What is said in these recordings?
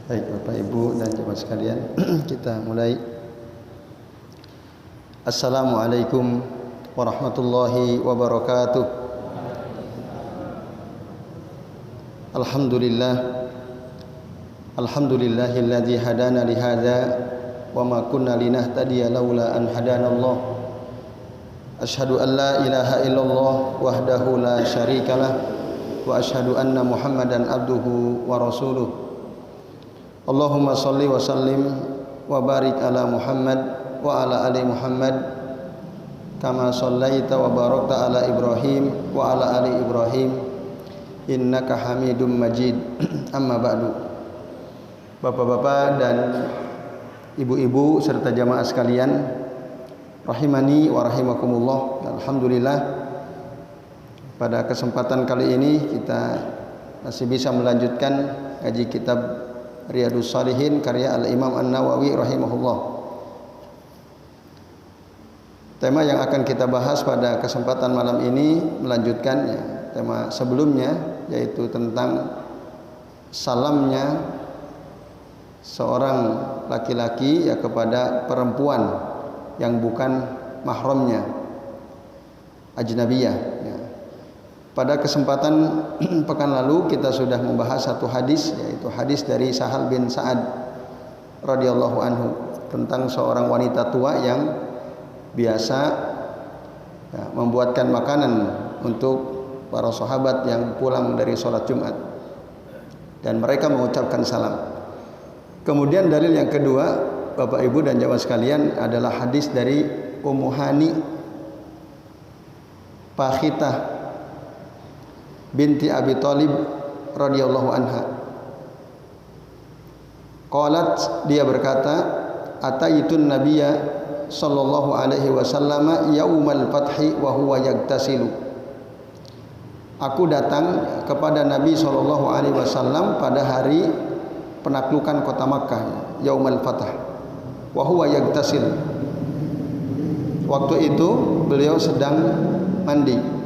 Baik Bapak Ibu dan jemaah sekalian, kita mulai. Assalamualaikum warahmatullahi wabarakatuh. Alhamdulillahilladzi hadana li hadza wa ma kunna linahtadiya laula an hadanallah. Asyhadu an la ilaha illallah wahdahu la syarikalah wa asyhadu anna Muhammadan abduhu wa rasuluh. Allahumma salli wa sallim wa barik ala Muhammad wa ala ali Muhammad kama sallaita wa barakta ala Ibrahim wa ala ali Ibrahim innaka Hamidum Majid. Amma ba'du. Bapak-bapak dan ibu-ibu serta jamaah sekalian, rahimani wa rahimakumullah. Alhamdulillah, pada kesempatan kali ini kita masih bisa melanjutkan ngaji kitab Riyadhus Shalihin karya Al-Imam An-Nawawi rahimahullah. Tema yang akan kita bahas pada kesempatan malam ini melanjutkan tema sebelumnya, yaitu tentang salamnya seorang laki-laki kepada perempuan yang bukan mahramnya, ajnabiyah. Pada kesempatan pekan lalu kita sudah membahas satu hadis, yaitu hadis dari Sahal bin Sa'ad radhiyallahu anhu tentang seorang wanita tua yang biasa membuatkan makanan untuk para sahabat yang pulang dari sholat Jumat dan mereka mengucapkan salam. Kemudian dalil yang kedua, Bapak Ibu dan jamaah sekalian, adalah hadis dari Ummu Hani Pakhitah binti Abi Thalib radhiyallahu anha. Qalat, dia berkata, ataitun nabiyya sallallahu alaihi wasallam yaumal fathi wa huwa yagtasilu. Aku datang kepada Nabi sallallahu alaihi wasallam pada hari penaklukan kota Makkah, yaumal fath, wa huwa yagtasil. Waktu itu beliau sedang mandi.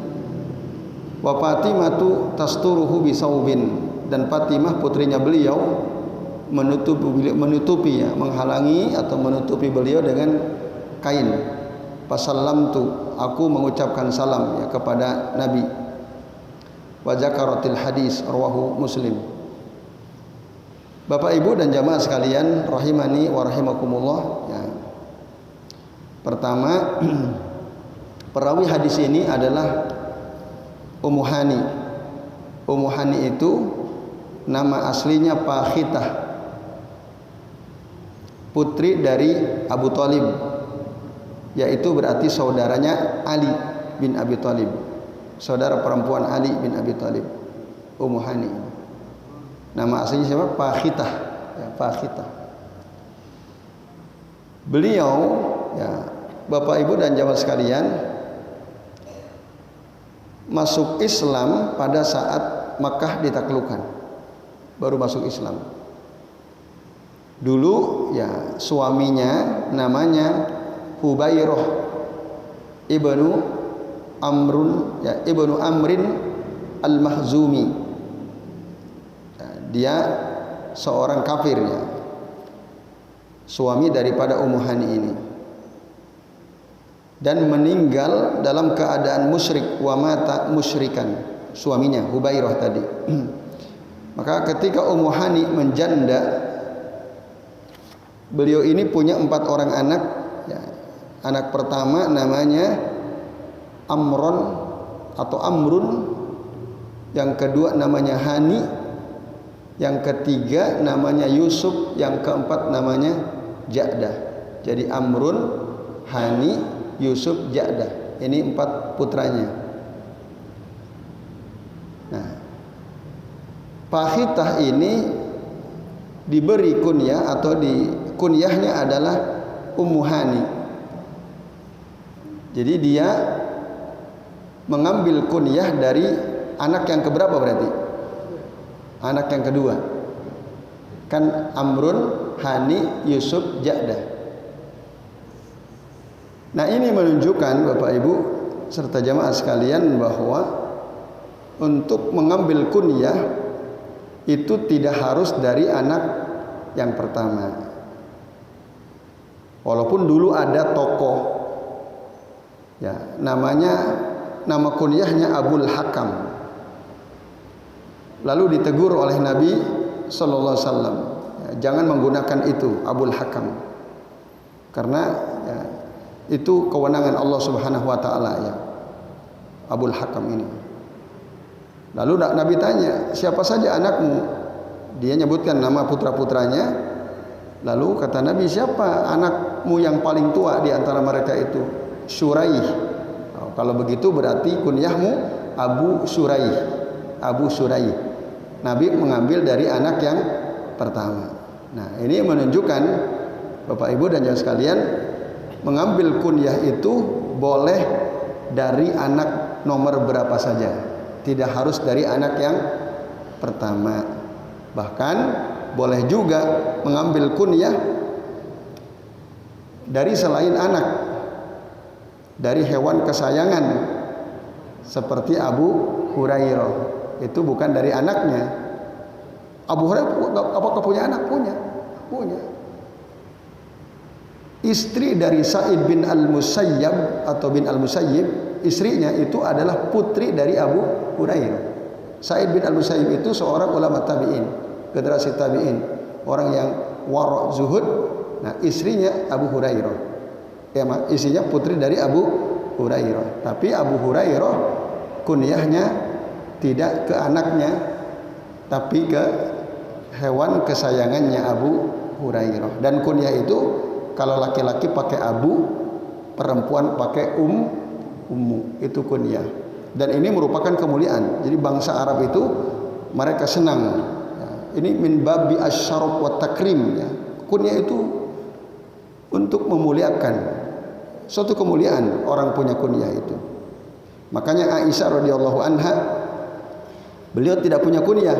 Wa Fatimatu tasturuhu bisaubin, dan Fatimah putrinya beliau menutupi menghalangi atau menutupi beliau dengan kain. Fasallamtu, aku mengucapkan salam kepada Nabi. Wa zakaratil hadis rawahu Muslim. Bapak Ibu dan jamaah sekalian rahimani wa rahimakumullah. Pertama, perawi hadis ini adalah Ummu Hani. Ummu Hani itu nama aslinya Pakhitah, putri dari Abu Thalib, yaitu berarti saudaranya Ali bin Abi Thalib, saudara perempuan Ali bin Abi Thalib. Ummu Hani nama aslinya siapa? Pakhitah, Pakhitah. Beliau, Bapak Ibu dan jamaah sekalian, masuk Islam pada saat Makkah ditaklukkan, baru masuk Islam. Dulu suaminya namanya Hubairah ibnu Amrin al-Mahzumi. Dia seorang kafir, suami daripada Ummu Hani ini, dan meninggal dalam keadaan musyrik, wa mata musyrikan, suaminya Hubairah tadi. Maka ketika Ummu Hani menjanda, beliau ini punya 4 orang anak. Anak pertama namanya Amron atau Amrun, yang kedua namanya Hani, yang ketiga namanya Yusuf, yang keempat namanya Ja'dah. Jadi Amrun, Hani, Yusuf, Ja'dah, ini 4 putranya. Nah, Pakhitah ini diberi kunyah atau kunyahnya adalah Ummu Hani. Jadi dia mengambil kunyah dari anak yang keberapa berarti? Anak yang kedua. Kan Amrun, Hani, Yusuf, Ja'dah. Nah, ini menunjukkan Bapak Ibu serta jamaah sekalian bahwa untuk mengambil kunyah itu tidak harus dari anak yang pertama. Walaupun dulu ada tokoh, ya, nama kunyahnya Abul Hakam. Lalu ditegur oleh Nabi Sallallahu Alaihi Wasallam, ya, jangan menggunakan itu Abul Hakam, karena ya, itu kewenangan Allah Subhanahu Wa Taala, ya, Abul Hakam ini. Lalu Nabi tanya, siapa saja anakmu? Dia nyebutkan nama putra-putranya. Lalu kata Nabi, siapa anakmu yang paling tua di antara mereka itu? Syuraih. Oh, kalau begitu berarti kunyahmu Abu Syuraih. Abu Syuraih. Nabi mengambil dari anak yang pertama. Nah, ini menunjukkan Bapak Ibu dan jamaah sekalian, mengambil kunyah itu boleh dari anak nomor berapa saja. Tidak harus dari anak yang pertama. Bahkan boleh juga mengambil kunyah dari selain anak, dari hewan kesayangan seperti Abu Hurairah. Itu bukan dari anaknya. Abu Hurairah apakah punya anak? Punya. Istri dari Sa'id bin Al-Musayyab atau bin Al-Musayyib, istrinya itu adalah putri dari Abu Hurairah. Sa'id bin Al-Musayyib itu seorang ulama tabi'in, generasi tabi'in, orang yang wara' zuhud. Nah, istrinya Abu Hurairah. Ya, istrinya putri dari Abu Hurairah. Tapi Abu Hurairah kunyahnya tidak ke anaknya, tapi ke hewan kesayangannya Abu Hurairah. Dan kunyah itu kalau laki-laki pakai Abu, perempuan pakai ummu. Itu kunyah. Dan ini merupakan kemuliaan. Jadi bangsa Arab itu mereka senang. Ini min babi asyaraf wa takrim, ya. Kunyah itu untuk memuliakan, suatu kemuliaan orang punya kunyah itu. Makanya Aisyah radhiyallahu anha, beliau tidak punya kunyah,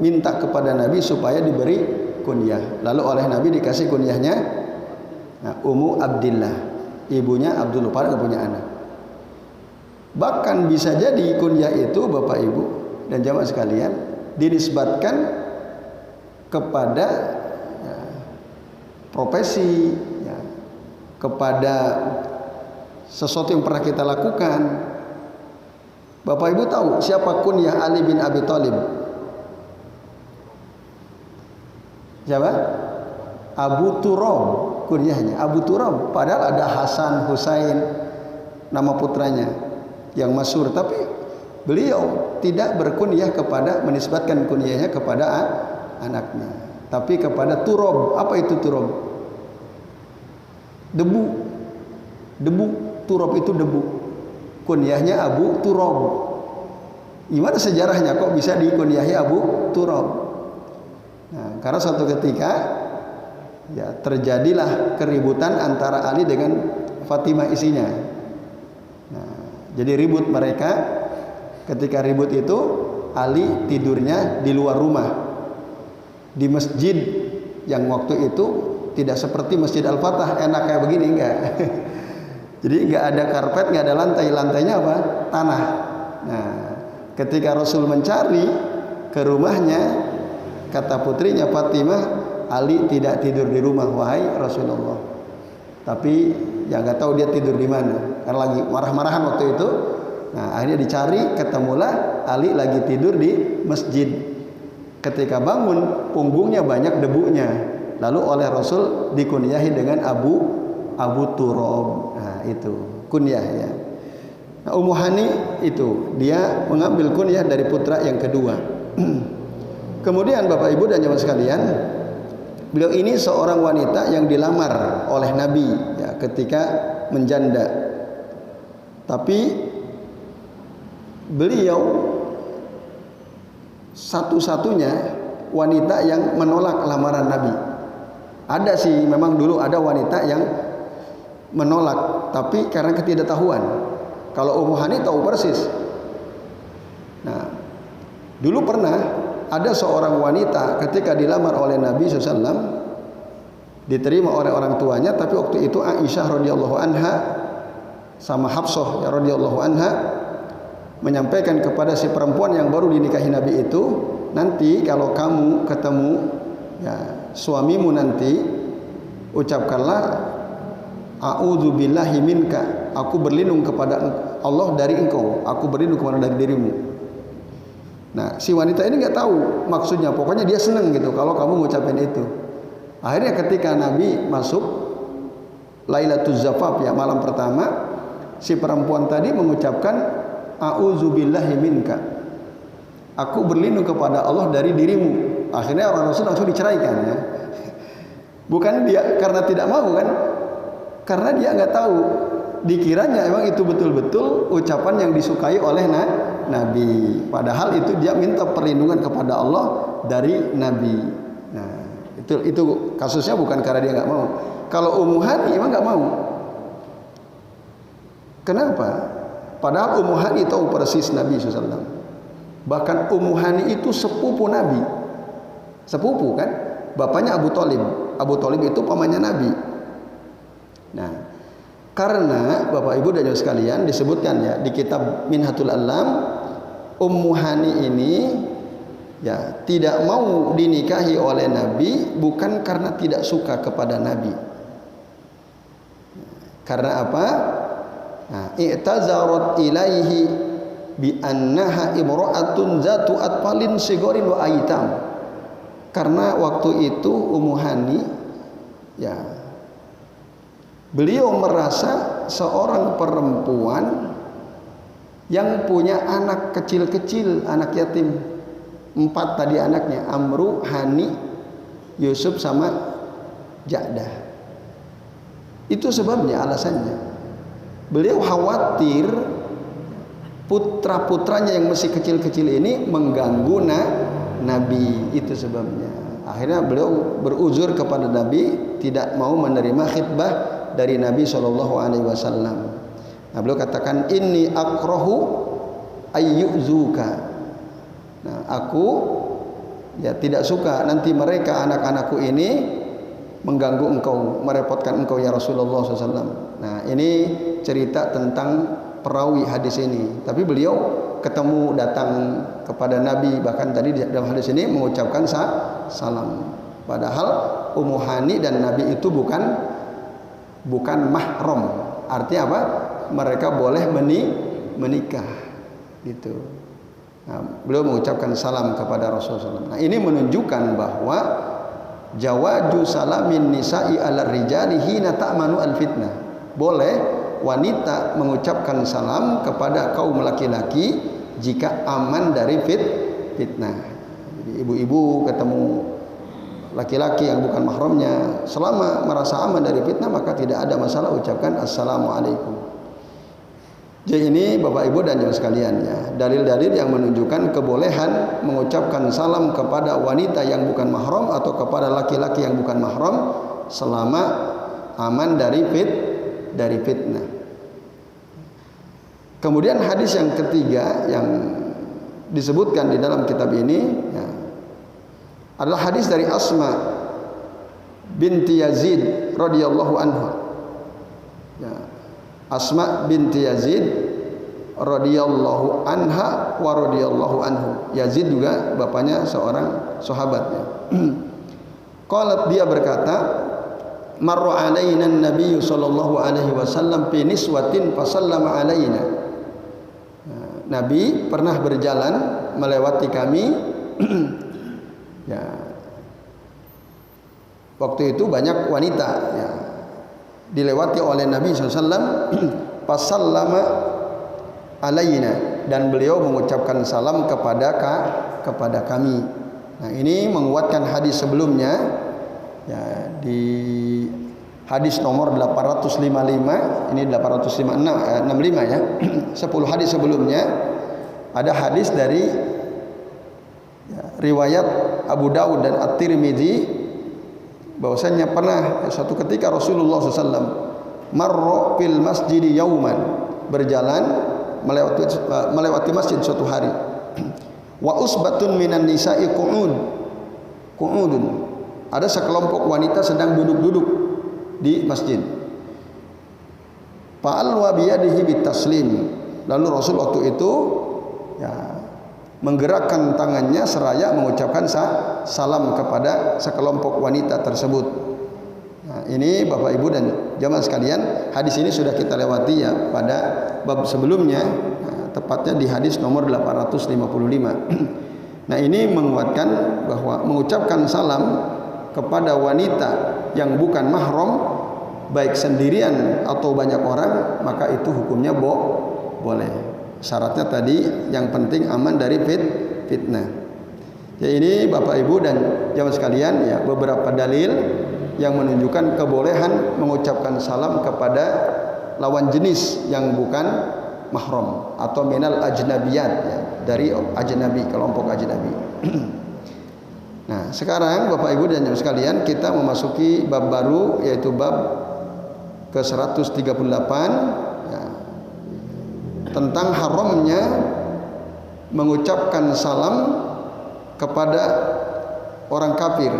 minta kepada Nabi supaya diberi kunyah. Lalu oleh Nabi dikasih kunyahnya, nah, Ummu Abdillah, ibunya Abdullah, padahal punya anak. Bahkan bisa jadi kunyah itu Bapak Ibu dan jamaah sekalian dinisbatkan kepada, ya, profesi, ya, kepada sesuatu yang pernah kita lakukan. Bapak Ibu tahu siapa kunyah Ali bin Abi Thalib? Siapa? Abu Turab kunyahnya, Abu Turab. Padahal ada Hasan, Husain, nama putranya yang masyhur, tapi beliau tidak berkunyah kepada, menisbatkan kunyahnya kepada anaknya, tapi kepada Turab. Apa itu Turab? Debu. Turab itu debu. Kunyahnya Abu Turab. Gimana sejarahnya kok bisa dikunyahi Abu Turab? Nah, karena suatu ketika, ya, terjadilah keributan antara Ali dengan Fatimah isinya. Nah, jadi ribut mereka. Ketika ribut itu, Ali tidurnya di luar rumah, di masjid yang waktu itu tidak seperti Masjid Al-Fatah enak kayak begini, enggak. Jadi enggak ada karpet, enggak ada lantai, lantainya apa? Tanah. Nah, ketika Rasul mencari ke rumahnya, kata putrinya Fatimah, Ali tidak tidur di rumah wahai Rasulullah. Tapi ya enggak tahu dia tidur di mana, karena lagi marah-marahan waktu itu. Nah, akhirnya dicari, ketemulah Ali lagi tidur di masjid. Ketika bangun, punggungnya banyak debunya. Lalu oleh Rasul dikunyahi dengan Abu Turab. Nah, itu kunyah, ya. Nah, Ummu Hani itu dia mengambil kunyah dari putra yang kedua. Kemudian Bapak Ibu dan jemaah sekalian, beliau ini seorang wanita yang dilamar oleh Nabi, ya, ketika menjanda. Tapi beliau satu-satunya wanita yang menolak lamaran Nabi. Ada sih, memang dulu ada wanita yang menolak, tapi karena ketidaktahuan. Kalau Ummu Hani tahu persis. Nah, dulu pernah ada seorang wanita ketika dilamar oleh Nabi SAW, diterima oleh orang tuanya, tapi waktu itu Aisyah radhiyallahu anha sama Hafsah radhiyallahu anha menyampaikan kepada si perempuan yang baru dinikahi Nabi itu, nanti kalau kamu ketemu, ya, suamimu nanti, ucapkanlah a'udzubillahi minka, aku berlindung kepada Allah dari engkau, aku berlindung kepada dari dirimu. Nah, si wanita ini nggak tahu maksudnya, pokoknya dia senang gitu kalau kamu ngucapin itu. Akhirnya ketika Nabi masuk Lailatul Zafaf, ya malam pertama, si perempuan tadi mengucapkan a'udzubillahi minka, aku berlindung kepada Allah dari dirimu. Akhirnya orang Rasul langsung diceraikan, ya. Bukan dia karena tidak mau kan, karena dia nggak tahu, dikiranya emang itu betul-betul ucapan yang disukai oleh Nabi, padahal itu dia minta perlindungan kepada Allah dari Nabi. Nah, itu kasusnya bukan karena dia nggak mau. Kalau Ummu Hani emang nggak mau. Kenapa? Padahal Ummu Hani tahu persis Nabi SAW. Bahkan Ummu Hani itu sepupu Nabi, sepupu kan, bapaknya Abu Thalib. Abu Thalib itu pamannya Nabi. Nah, karena Bapak Ibu dan Saudara sekalian disebutkan ya di kitab Minhatul Alam, Ummu Hani ini ya tidak mau dinikahi oleh Nabi bukan karena tidak suka kepada Nabi. Karena apa? Nah, i'tazarat ilaihi bi annaha imra'atun zatu atfalin sigorin wa aitam. Karena waktu itu Ummu Hani ya beliau merasa seorang perempuan yang punya anak kecil-kecil, anak yatim. 4 tadi anaknya, Amru, Hani, Yusuf sama Ja'dah. Itu sebabnya, alasannya. Beliau khawatir putra-putranya yang masih kecil-kecil ini mengganggu Nabi. Itu sebabnya. Akhirnya beliau beruzur kepada Nabi, tidak mau menerima khitbah dari Nabi SAW. Nah, beliau katakan, inni akrahu ayyuzuka. Nah, aku ya tidak suka nanti mereka anak-anakku ini mengganggu engkau, merepotkan engkau ya Rasulullah SAW. Nah, ini cerita tentang perawi hadis ini. Tapi beliau ketemu, datang kepada Nabi, bahkan tadi dalam hadis ini mengucapkan salam. Padahal Ummu Hani dan Nabi itu bukan mahram. Artinya apa? Mereka boleh menikah gitu. Nah, beliau mengucapkan salam kepada Rasulullah SAW. Nah, ini menunjukkan bahwa jawaju salamin nisa'i ala rijali hina ta'manu al fitnah. Boleh wanita mengucapkan salam kepada kaum laki-laki jika aman dari fitnah. Jadi ibu-ibu ketemu laki-laki yang bukan mahramnya, selama merasa aman dari fitnah maka tidak ada masalah ucapkan assalamualaikum. Jadi ini Bapak Ibu dan Saudara sekalian ya, dalil-dalil yang menunjukkan kebolehan mengucapkan salam kepada wanita yang bukan mahram atau kepada laki-laki yang bukan mahram selama aman dari fitnah. Kemudian hadis yang ketiga yang disebutkan di dalam kitab ini ya, adalah hadis dari Asma binti Yazid radhiyallahu anha. Ya, Asma binti Yazid radhiyallahu anha wa radhiyallahu anhu. Yazid juga bapaknya seorang sahabat ya. Qalat, dia berkata, marra alaina an-nabiy sallallahu alaihi wasallam fi niswatin fa sallama alaina. Nabi pernah berjalan melewati kami ya. Waktu itu banyak wanita ya, dilewati oleh Nabi SAW. Pasallama alaina, dan beliau mengucapkan salam kepada kami. Nah, ini menguatkan hadis sebelumnya ya, di hadis nomor 855, ini 865 ya. 10 hadis sebelumnya ada hadis dari ya, riwayat Abu Dawud dan At-Tirmidzi bahwasanya pernah suatu ketika Rasulullah SAW marra fil masjidi yauman, berjalan melewati masjid suatu hari. Wa usbatun minan nisa'i qu'udun, ada sekelompok wanita sedang duduk-duduk di masjid. Fa'alwa biyadihi bitaslim, lalu Rasul waktu itu ya menggerakkan tangannya seraya mengucapkan salam kepada sekelompok wanita tersebut. Nah, ini Bapak Ibu dan jamaah sekalian, hadis ini sudah kita lewati ya pada bab sebelumnya, tepatnya di hadis nomor 855. Nah, ini menguatkan bahwa mengucapkan salam kepada wanita yang bukan mahram, baik sendirian atau banyak orang, maka itu hukumnya boleh. Syaratnya tadi yang penting aman dari fitnah. Ya, ini Bapak Ibu dan jamaah sekalian ya beberapa dalil yang menunjukkan kebolehan mengucapkan salam kepada lawan jenis yang bukan mahram atau minal ajnabiyat ya, dari ajnabi, kelompok ajnabi. Nah, sekarang Bapak Ibu dan jamaah sekalian kita memasuki bab baru, yaitu bab ke-138 ya, tentang haramnya mengucapkan salam kepada orang kafir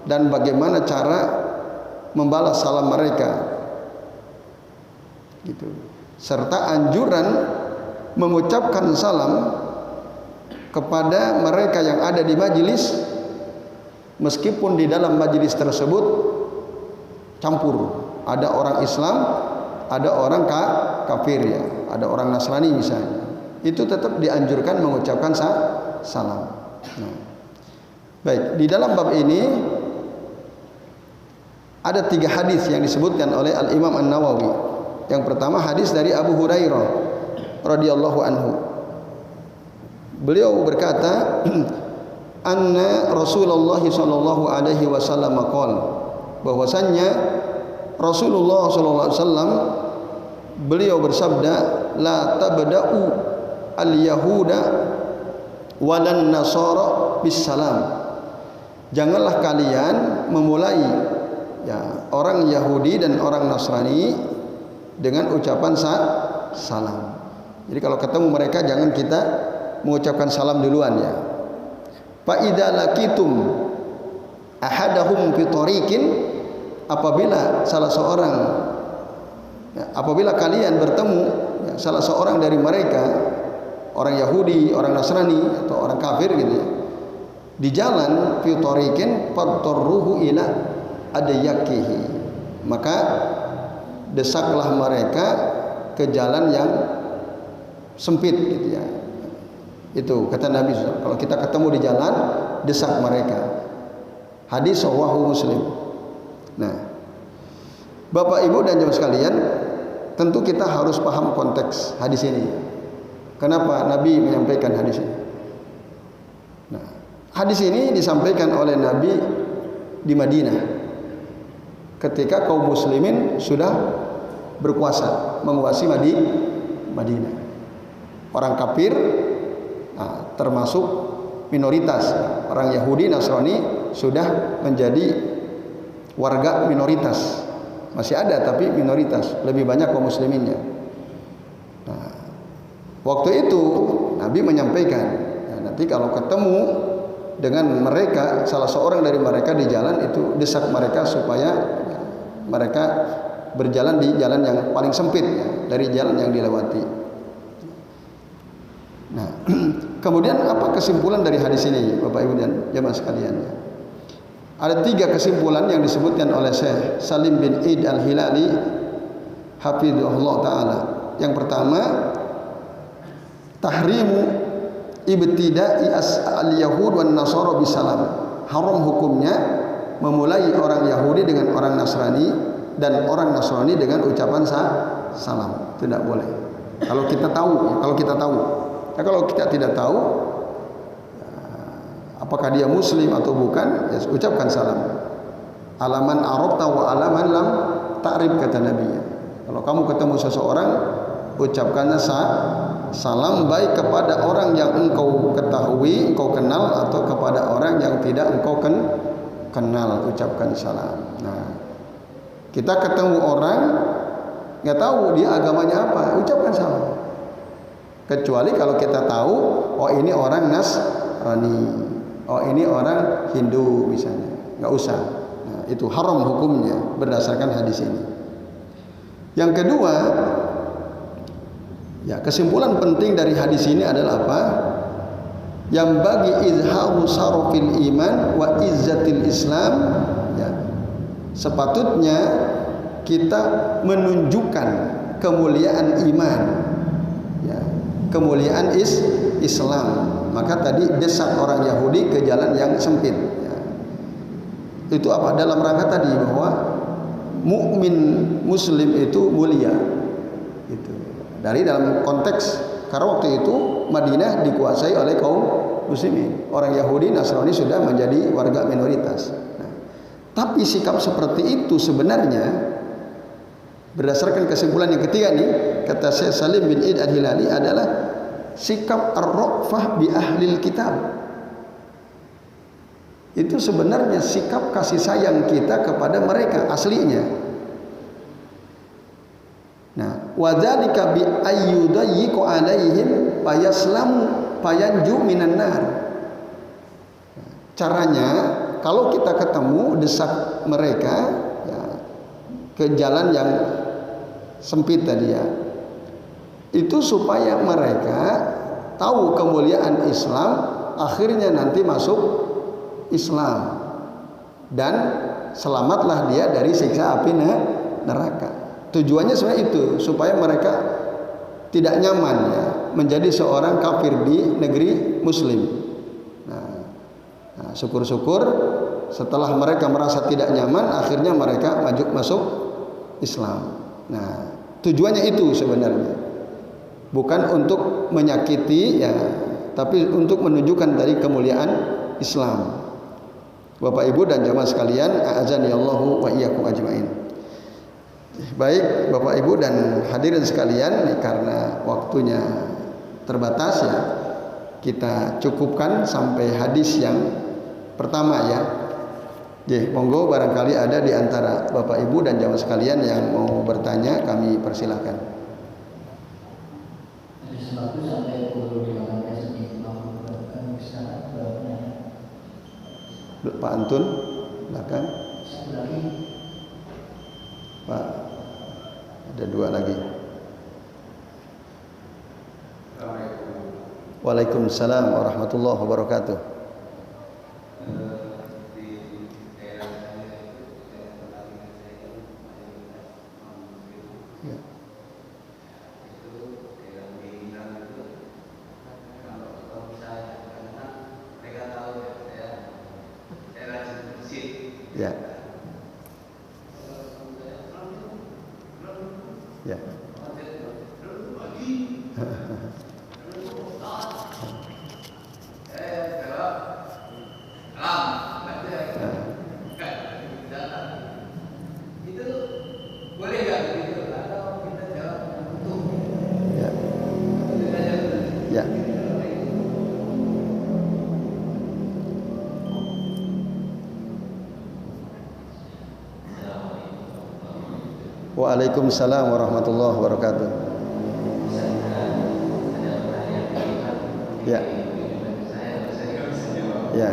dan bagaimana cara membalas salam mereka gitu. Serta anjuran mengucapkan salam kepada mereka yang ada di majelis meskipun di dalam majelis tersebut campur, ada orang Islam, ada orang kafir ya, ada orang Nasrani misalnya, itu tetap dianjurkan mengucapkan salam. Nah, baik, di dalam bab ini ada 3 hadis yang disebutkan oleh Al Imam An-Nawawi. Yang pertama hadis dari Abu Hurairah radhiyallahu anhu. Beliau berkata, anna Rasulullah sallallahu alaihi wasallam qala, bahwasannya Rasulullah sallallahu alaihi wasallam beliau bersabda, la tabda'u al-yahuda walan nasara bis salam. Janganlah kalian memulai ya orang Yahudi dan orang Nasrani dengan ucapan salam. Jadi kalau ketemu mereka jangan kita mengucapkan salam duluan ya. Fa idza laqitum ahadahum fi tariqin, apabila salah seorang apabila kalian bertemu ya, salah seorang dari mereka, orang Yahudi, orang Nasrani atau orang kafir gitu ya, di jalan fi tariqin fatarruhu ila adayakihi, maka desaklah mereka ke jalan yang sempit gitu ya. Itu kata Nabi SAW, kalau kita ketemu di jalan desak mereka. Hadis rawahu Muslim. Nah, Bapak Ibu dan jemaah sekalian, tentu kita harus paham konteks hadis ini. Kenapa Nabi menyampaikan hadis ini? Nah, hadis ini disampaikan oleh Nabi di Madinah ketika kaum muslimin sudah berkuasa menguasai Madinah. Orang kafir termasuk minoritas, orang Yahudi Nasrani sudah menjadi warga minoritas. Masih ada tapi minoritas, lebih banyak kaum musliminnya. Nah, waktu itu Nabi menyampaikan, ya, nanti kalau ketemu dengan mereka, salah seorang dari mereka di jalan, itu desak mereka supaya ya, mereka berjalan di jalan yang paling sempit ya, dari jalan yang dilewati. Nah, kemudian apa kesimpulan dari hadis ini, Bapak Ibu dan jemaah sekalian? Ada 3 kesimpulan yang disebutkan oleh Syekh Salim bin Id Al-Hilali hafizahullah taala. Yang pertama, tahrimu ibtida'i al-yahud wan nasara bisalam. Haram hukumnya memulai orang Yahudi dengan orang Nasrani dan orang Nasrani dengan ucapan salam. Tidak boleh. Kalau kita tahu, ya, kalau kita tidak tahu apakah dia muslim atau bukan, ya ucapkan salam. Alaman arabta wa alaman lam ta'rif, kata Nabi. Kalau kamu ketemu seseorang, ucapkannya salam, baik kepada orang yang engkau ketahui, engkau kenal, atau kepada orang yang tidak engkau kenal, ucapkan salam. Nah, kita ketemu orang nggak tahu dia agamanya apa, ucapkan salam. Kecuali kalau kita tahu, oh ini orang Nasrani, oh ini orang Hindu misalnya, nggak usah. Nah, itu haram hukumnya berdasarkan hadis ini. Yang kedua, ya kesimpulan penting dari hadis ini adalah apa? yang bagi izharu sarafil iman wa izzatil Islam, ya, sepatutnya kita menunjukkan kemuliaan iman, ya, kemuliaan Islam. Maka tadi desak orang Yahudi ke jalan yang sempit, ya. Itu apa? Dalam rangka tadi bahwa mukmin muslim itu mulia, gitu. Dari dalam konteks, karena waktu itu Madinah dikuasai oleh kaum muslimin, orang Yahudi Nasrani sudah menjadi warga minoritas. Nah, tapi sikap seperti itu sebenarnya berdasarkan kesimpulan yang ketiga nih, kata Syekh Salim bin Id Al-Hilali, adalah sikap ar-ra'fah bi ahlil kitab. Itu sebenarnya sikap kasih sayang kita kepada mereka aslinya. Nah, wadzalika bi ayyudayyiqu alaihim fayaslamu fayanju minan nar. Caranya kalau kita ketemu desak mereka, ya, ke jalan yang sempit tadi, ya, itu supaya mereka tahu kemuliaan Islam, akhirnya nanti masuk Islam dan selamatlah dia dari siksa api neraka. Tujuannya sebenarnya itu, supaya mereka tidak nyaman, ya, menjadi seorang kafir di negeri muslim. Nah, syukur-syukur setelah mereka merasa tidak nyaman, akhirnya mereka masuk Islam. Nah, tujuannya itu sebenarnya bukan untuk menyakiti, ya, tapi untuk menunjukkan dari kemuliaan Islam. Bapak Ibu dan jamaah sekalian, a'azani Allahu wa iyyakum ajmain. Baik Bapak Ibu dan hadirin sekalian, karena waktunya terbatas, ya, kita cukupkan sampai hadis yang pertama, ya. Monggo barangkali ada di antara Bapak Ibu dan jamaah sekalian yang mau bertanya, kami persilahkan. Pak Antun, silakan. Pak, ada dua lagi. Waalaikumsalam warahmatullahi wabarakatuh. Ya. Ya. Ya. Waalaikumsalam warahmatullahi wabarakatuh. Ya. Ya.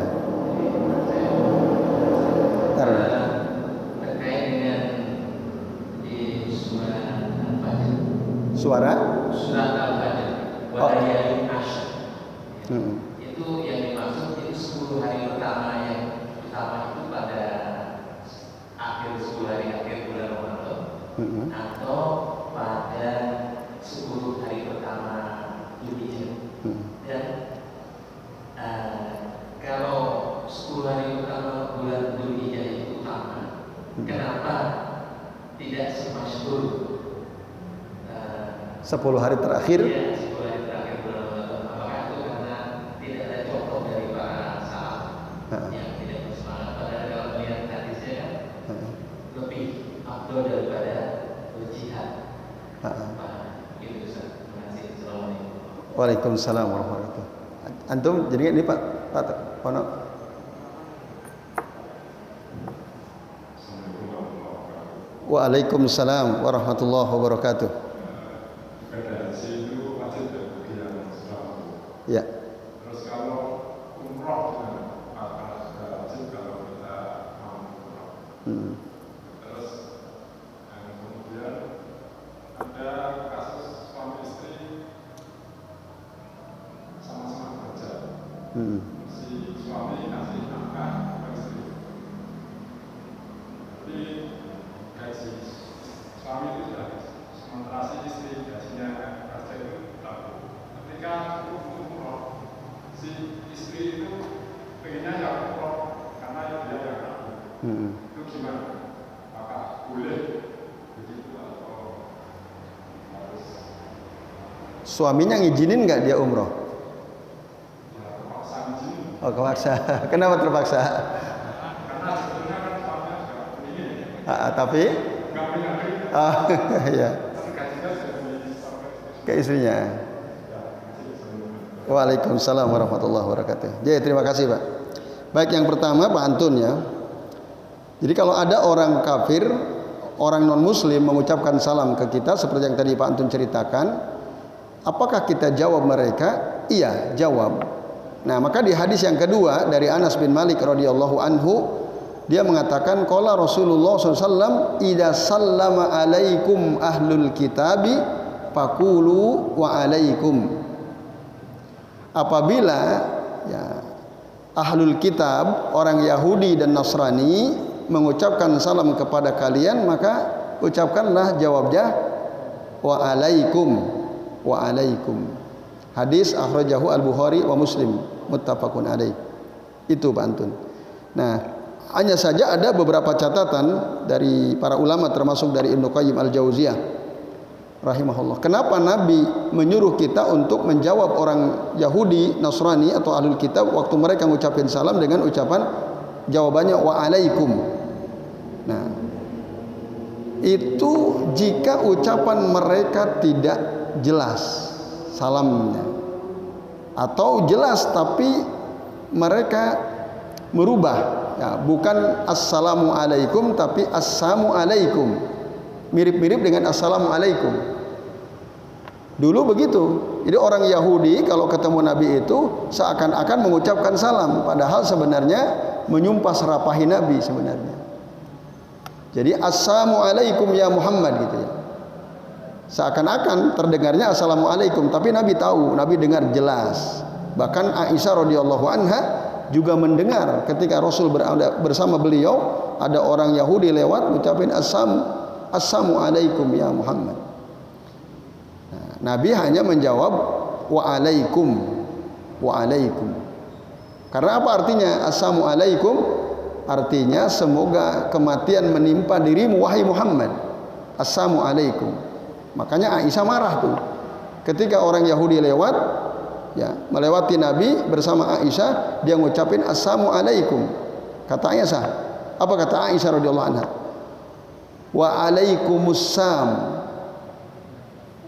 Terkait dengan di suara surat Al-Fajr, wadayalin asyr. Itu yang dimaksud itu 10 hari pertama, yang pertama itu pada akhir 10 hari akhir bulan Ramadan, atau pada 10 hari pertama Dzulhijjah. Dan kalau 10 hari pertama bulan Dzulhijjah itu utama, kenapa tidak semasyhur 10 hari terakhir? Ya, 10 hari terakhir bulan Ramadan. Apakah itu karena tidak ada contoh dari para salaf yang tidak bersemangat? Padahal kalau melihat hadisnya kan lebih afdal daripada jihad. Itu Ustaz. Terima kasih. Assalamualaikum. Waalaikumsalam warahmatullahi wabarakatuh. Antum jadi ini Pak Pono. Waalaikumsalam warahmatullahi wabarakatuh. Ya. Terus kalau umroh dengan apa sudah wajib kalau kita mau umroh. Terus kemudian ada kasus suami istri sama-sama kerja. Si suami kasih nafkah ke istri. Tapi gaji suami itu jelas. Sementara si istri gajinya kerja itu tabung. Ketika umroh, si istri itu pengennya yang umroh karena dia yang tabung. Itu gimana? Apakah boleh begitu atau harus? Suaminya ngizinin nggak dia umroh? Ya, terpaksa izin. Oh, terpaksa. Kenapa terpaksa? Karena sebetulnya kan suaminya sudah ingin. Tapi? Nggak punya duit. Iya. Gajinya jadi sampai Ke istrinya. Waalaikumsalam warahmatullahi wabarakatuh. Jadi terima kasih Pak. Baik, yang pertama Pak Antun ya. Jadi kalau ada orang kafir, orang non muslim mengucapkan salam ke kita seperti yang tadi Pak Antun ceritakan, apakah kita jawab mereka? Iya, jawab. Nah, maka di hadis yang kedua dari Anas bin Malik radhiyallahu anhu, dia mengatakan qala Rasulullah SAW, idza sallama alaikum ahlul kitabi faqulu wa alaikum. Apabila ya, ahlul kitab, orang Yahudi dan Nasrani mengucapkan salam kepada kalian, maka ucapkanlah jawabnya wa alaikum, wa alaikum. Hadis akhrajahu Al-Bukhari wa Muslim muttafaqun alaih. Itu Pak Antun. Nah, hanya saja ada beberapa catatan dari para ulama termasuk dari Ibnu Qayyim Al-Jauziyah rahimahullah. Kenapa Nabi menyuruh kita untuk menjawab orang Yahudi, Nasrani atau ahlul kitab waktu mereka mengucapkan salam dengan ucapan jawabannya wa alaikum. Nah, itu jika ucapan mereka tidak jelas salamnya, atau jelas tapi mereka merubah, ya, bukan assalamu alaikum tapi assamu alaikum, mirip-mirip dengan assalamu alaikum. Dulu begitu. Jadi orang Yahudi kalau ketemu Nabi itu seakan-akan mengucapkan salam, padahal sebenarnya menyumpah serapahi Nabi sebenarnya. Jadi assalamu alaikum ya Muhammad gitu ya. Seakan-akan terdengarnya assalamualaikum, tapi Nabi tahu, Nabi dengar jelas. Bahkan Aisyah radhiyallahu anha juga mendengar ketika Rasul berada bersama beliau, ada orang Yahudi lewat mengucapkan assalamu alaikum ya Muhammad. Nah, Nabi hanya menjawab wa alaikum, wa alaikum. Karena apa artinya assalamu alaikum? Artinya semoga kematian menimpa dirimu wahai Muhammad. Assalamu alaikum. Makanya Aisyah marah tuh ketika orang Yahudi lewat, ya, melewati Nabi bersama Aisyah, dia ngucapin assalamu alaikum. Kata Aisyah, apa kata Aisyah radhiyallahu anha? Wa alaikumussalam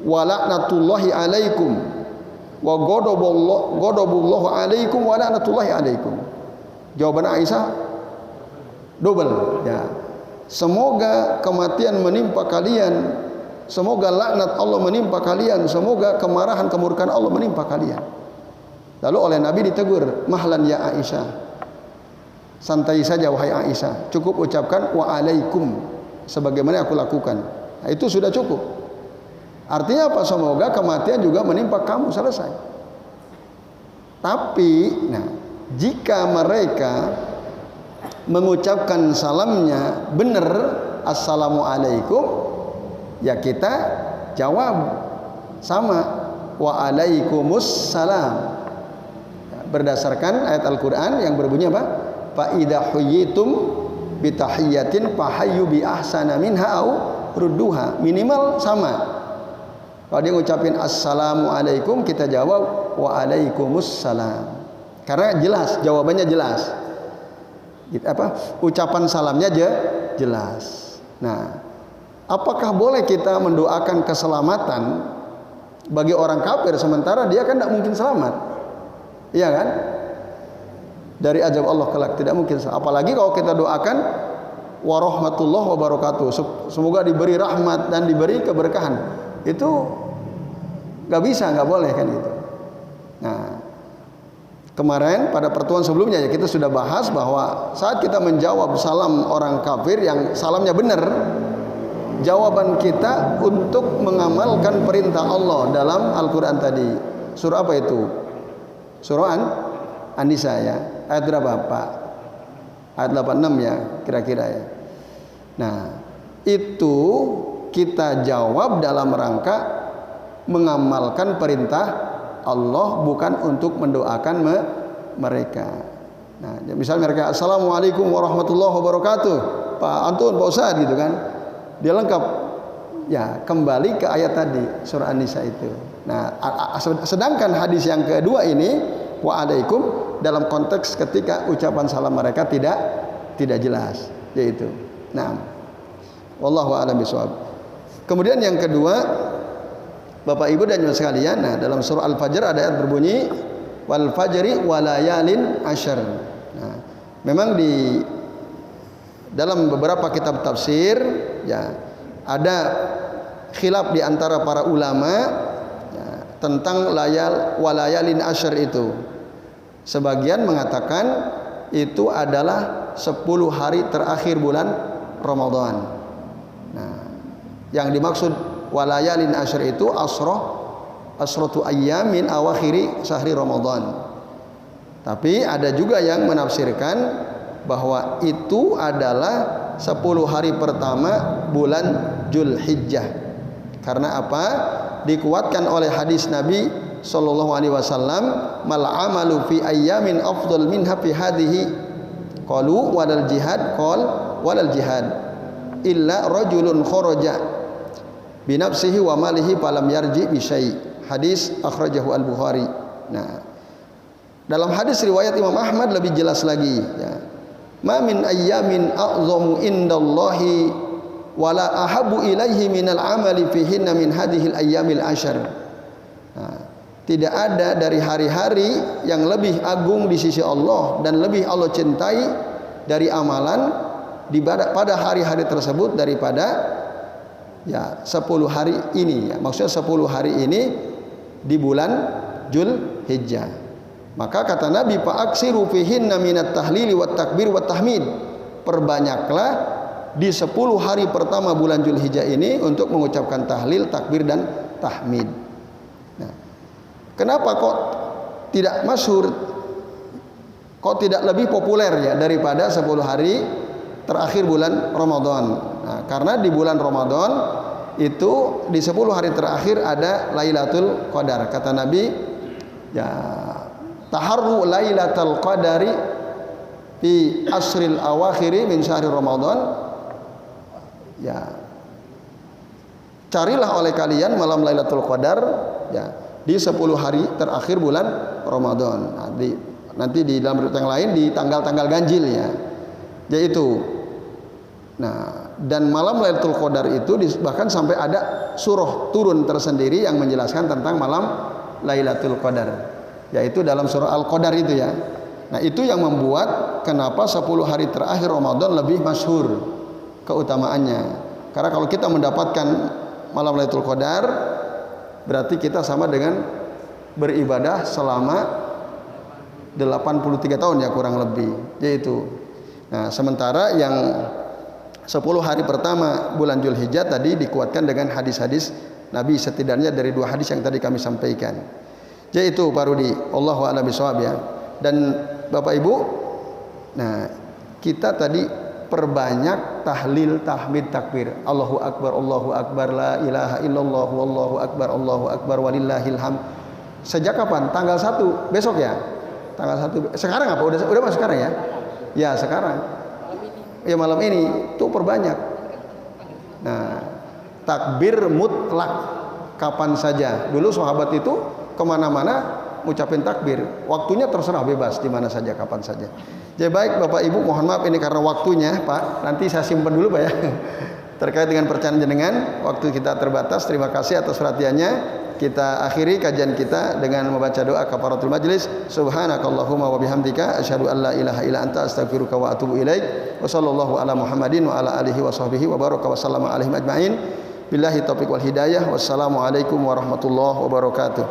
wa la'natullahi alaikum wa ghadabullahu alaikum wa la'natullahi alaikum. Jawaban Aisyah double, ya. Semoga kematian menimpa kalian, semoga laknat Allah menimpa kalian, semoga kemarahan kemurkaan Allah menimpa kalian. Lalu oleh Nabi ditegur, mahlan ya Aisyah, santai saja wahai Aisyah, cukup ucapkan wa alaikum sebagaimana aku lakukan. Nah, itu sudah cukup. Artinya apa? Semoga kematian juga menimpa kamu, selesai. Tapi nah, jika mereka mengucapkan salamnya benar assalamu alaikum, ya kita jawab sama wa alaikumussalam, berdasarkan ayat Al-Quran yang berbunyi apa? Fa idza huyyitum bi tahiyyatin fahayyu bi ahsana minha au rudduha. Minimal sama. Kalau dia ngucapin assalamu alaikum, kita jawab wa alaikumussalam. Karena jelas, jawabannya jelas. Gitu, apa? Ucapan salamnya aja jelas. Nah, apakah boleh kita mendoakan keselamatan bagi orang kafir sementara dia kan tidak mungkin selamat? Iya kan? Dari azab Allah kelak tidak mungkin. Apalagi kalau kita doakan warahmatullahi wabarakatuh, semoga diberi rahmat dan diberi keberkahan, itu nggak bisa, nggak boleh kan itu. Nah, kemarin pada pertemuan sebelumnya ya kita sudah bahas bahwa saat kita menjawab salam orang kafir yang salamnya benar, jawaban kita untuk mengamalkan perintah Allah dalam Al-Quran tadi. Surah apa itu? Surah An-Nisa ya. Ayat berapa Pak? Ayat 86 ya kira-kira ya. Nah, itu kita jawab dalam rangka mengamalkan perintah Allah, bukan untuk mendoakan mereka. Nah, misal mereka assalamualaikum warahmatullahi wabarakatuh, Pak Antun, Pak Ustadz gitu kan, dia lengkap ya, kembali ke ayat tadi surah An-Nisa itu. Nah, sedangkan hadis yang kedua ini wa'alaikum dalam konteks ketika ucapan salam mereka tidak jelas, yaitu. Nah, wallahu a'lam bishawab. Kemudian yang kedua, Bapak Ibu dan Ibu sekalian, nah dalam surah Al-Fajr ada ayat berbunyi wal fajri walayalin asyr. Nah, memang di dalam beberapa kitab tafsir ya ada khilaf di antara para ulama ya, tentang walayalin asyr itu. Sebagian mengatakan itu adalah 10 hari terakhir bulan Ramadan. Nah, yang dimaksud walayalin asyr itu asratu ayyamin awakhiri sahri Ramadan. Tapi ada juga yang menafsirkan bahwa itu adalah 10 hari pertama bulan Dzulhijjah. Karena apa? Dikuatkan oleh hadis Nabi sallallahu alaihi wasallam, mal amalu fi ayyamin afdal minha fi hadhihi. Qalu walal jihad, qal walal jihad illa rajulun kharaja binafsihi wa malihi falam yarji bi syai'. Hadis akhrajahu Al-Bukhari. Nah, dalam hadis riwayat Imam Ahmad lebih jelas lagi ya. Ma min ayyamin a'zamu indallahi wala ahabu ilaihi minal amali fihinna min hadhil ayyamil asyr. Nah, tidak ada dari hari-hari yang lebih agung di sisi Allah dan lebih Allah cintai dari amalan pada hari-hari tersebut daripada ya 10 hari ini ya. Maksudnya 10 hari ini di bulan Dzulhijjah. Maka kata Nabi, fa'aksiru fihinna minat tahlili wat takbir wat tahmid. Perbanyaklah di 10 hari pertama bulan Dzulhijjah ini untuk mengucapkan tahlil, takbir dan tahmid. Nah, kenapa kok tidak masyhur? Kok tidak lebih populer ya daripada 10 hari terakhir bulan Ramadan? Nah, karena di bulan Ramadan itu di 10 hari terakhir ada Lailatul Qadar. Kata Nabi, ya taharru Lailatul Qadari fi asril awakhiri min syahri Ramadan. Ya, carilah oleh kalian malam Lailatul Qadar ya di 10 hari terakhir bulan Ramadan. Nah, nanti di dalam berita yang lain di tanggal-tanggal ganjil ya. Yaitu nah, dan malam Lailatul Qadar itu bahkan sampai ada surah turun tersendiri yang menjelaskan tentang malam Lailatul Qadar, yaitu dalam surah Al-Qadar itu ya. Nah, itu yang membuat kenapa 10 hari terakhir Ramadan lebih masyhur keutamaannya. Karena kalau kita mendapatkan malam Lailatul Qadar berarti kita sama dengan beribadah selama 83 tahun ya kurang lebih, yaitu. Nah, sementara yang 10 hari pertama bulan Dzulhijjah tadi dikuatkan dengan hadis-hadis Nabi, setidaknya dari 2 hadis yang tadi kami sampaikan. Yaitu Pak Rudi, Allahu a'lam bishawab ya. Dan Bapak Ibu, nah kita tadi perbanyak tahlil, tahmid, takbir. Allahu akbar, la ilaha illallah, wallahu akbar, walillahil hamd. Sejak kapan? Tanggal 1 besok ya? Tanggal 1. Sekarang apa? Udah masuk sekarang ya? Ya, sekarang. Ya, malam ini tuh perbanyak. Nah, takbir mutlak kapan saja. Dulu sahabat itu kemana-mana ngucapin takbir, waktunya terserah bebas di mana saja kapan saja. Jadi baik Bapak Ibu, mohon maaf ini karena waktunya Pak, nanti saya simpan dulu Pak ya. Terkait dengan percayaan jenengan, waktu kita terbatas. Terima kasih atas perhatiannya. Kita akhiri kajian kita dengan membaca doa kafaratul majlis. Subhanakallahumma wa bihamdika asyhadu an la ilaha illa anta astaghfiruka wa atubu ilaik. Wa sallallahu ala Muhammadin wa ala alihi wa sahbihi wa baraka wa sallama alaihim ajmain. Billahi taufiq wal hidayah. Wassalamualaikum warahmatullahi wabarakatuh.